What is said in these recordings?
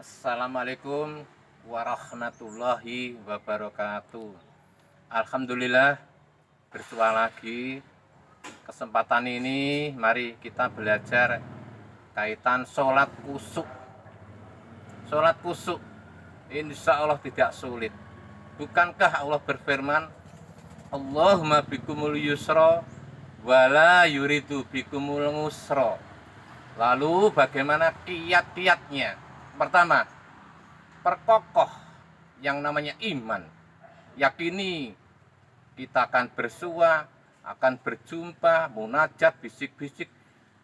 Assalamualaikum warahmatullahi wabarakatuh. Alhamdulillah, bersua lagi. Kesempatan ini mari kita belajar kaitan sholat kusuk. Sholat kusuk insya Allah tidak sulit. Bukankah Allah berfirman, Allahumma bikumul yusra wala yuridu bikumul ngusra. Lalu bagaimana kiat-kiatnya? Pertama, perkokoh yang namanya iman. Yakini kita akan bersua, akan berjumpa, munajat, bisik-bisik,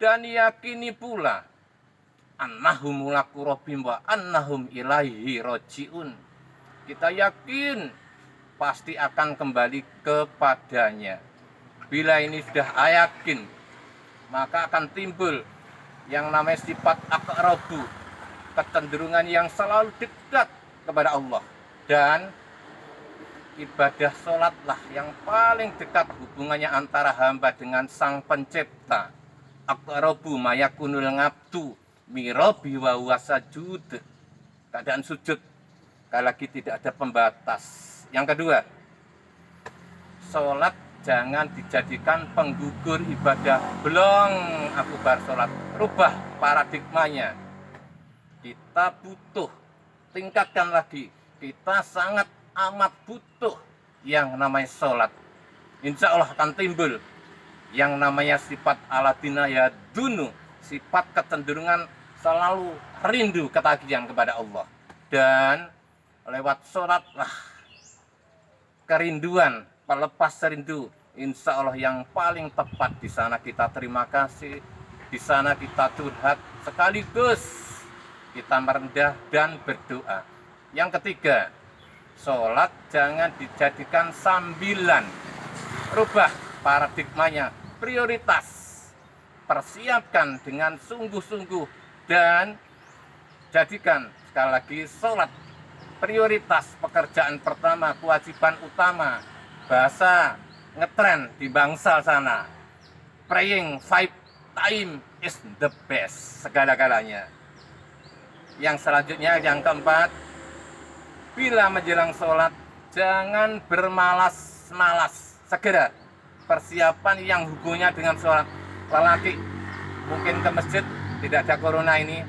dan yakini pula annahum mulaku rabbihim wa annahum ilaihi rojiun. Kita yakin pasti akan kembali kepadanya. Bila ini sudah yakin, maka akan timbul yang namanya sifat aqrabu, kecenderungan yang selalu dekat kepada Allah. Dan ibadah sholatlah yang paling dekat hubungannya antara hamba dengan sang pencipta. Aqrabu mayakunul ngabdu mirabi wa wasajud. Keadaan sujud, sekali lagi tidak ada pembatas. Yang kedua, sholat jangan dijadikan penggugur ibadah. Belum aku bar sholat, rubah paradigmanya. Kita butuh, tingkatkan lagi. Kita sangat amat butuh yang namanya sholat. Insya Allah akan timbul yang namanya sifat aladina ya dunu, sifat kecenderungan selalu rindu ketagihan kepada Allah. Dan lewat sholatlah kerinduan, pelepas rindu, insya Allah yang paling tepat. Di sana kita terima kasih, di sana kita curhat, sekaligus kita merendah dan berdoa. Yang ketiga, sholat jangan dijadikan sambilan. Rubah paradigmanya, prioritas. Persiapkan dengan sungguh-sungguh dan jadikan sekali lagi sholat prioritas, pekerjaan pertama, kewajiban utama. Bahasa ngetren di bangsal sana, praying 5 time is the best, segala-galanya. Yang selanjutnya, yang keempat, bila menjelang sholat jangan bermalas-malas, segera persiapan yang hubungannya dengan sholat. Lelaki mungkin ke masjid, tidak ada corona ini,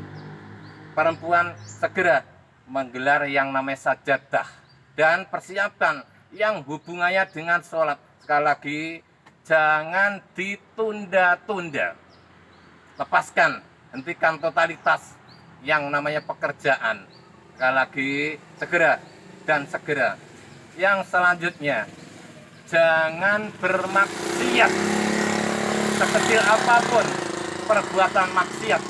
perempuan segera menggelar yang namanya sajadah dan persiapkan yang hubungannya dengan sholat. Sekali lagi, jangan ditunda-tunda. Lepaskan, hentikan totalitas yang namanya pekerjaan. Sekali lagi, segera dan segera. Yang selanjutnya, jangan bermaksiat. Sekecil apapun perbuatan maksiat,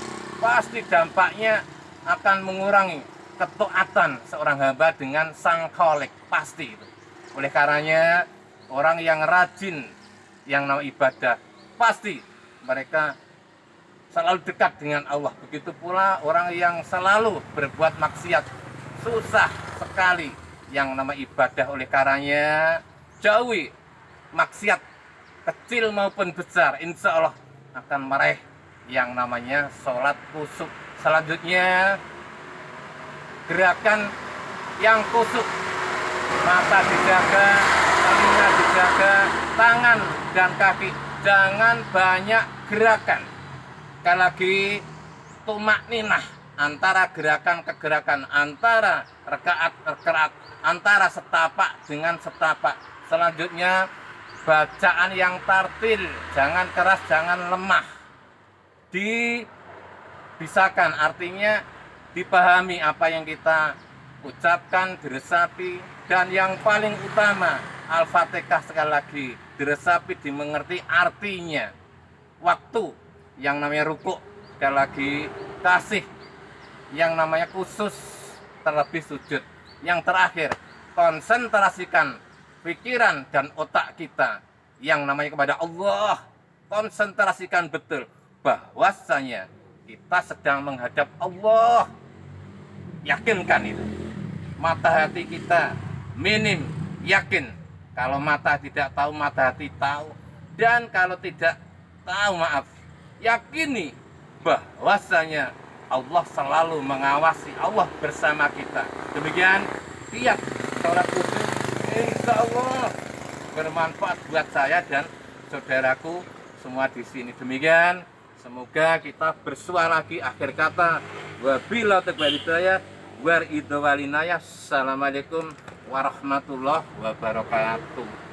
pasti dampaknya akan mengurangi ketaatan seorang hamba dengan sang Khalik, pasti itu. Oleh karenanya, orang yang rajin yang namanya ibadah, pasti mereka selalu dekat dengan Allah. Begitu pula orang yang selalu berbuat maksiat, susah sekali yang namanya ibadah. Oleh karenanya, jauhi maksiat kecil maupun besar, insya Allah akan meraih yang namanya sholat kusuk. Selanjutnya, gerakan yang kusuk, mata dijaga, telinga dijaga, tangan dan kaki jangan banyak gerakan. Sekali lagi, tumak ninah antara gerakan ke gerakan, antara rekaat ke rekaat, antara setapak dengan setapak. Selanjutnya, bacaan yang tartil, jangan keras, jangan lemah. Dibisakan, artinya dipahami apa yang kita ucapkan, diresapi. Dan yang paling utama, Al-Fatihah sekali lagi diresapi, dimengerti artinya. Waktu yang namanya rukuk, sekali lagi kasih yang namanya khusus, terlebih sujud. Yang terakhir, konsentrasikan pikiran dan otak kita yang namanya kepada Allah. Konsentrasikan betul bahwasanya kita sedang menghadap Allah. Yakinkan itu. Mata hati kita minim yakin. Kalau mata tidak tahu, mata hati tahu. Dan kalau tidak tahu, maaf, yakini bahwasanya Allah selalu mengawasi, Allah bersama kita. Demikian tiap sholat khusyuk insya Allah bermanfaat buat saya dan saudaraku semua di sini. Demikian, semoga kita bersua lagi akhir kata. Wabillahi taufiq wal hidayah. Assalamualaikum warahmatullahi wabarakatuh.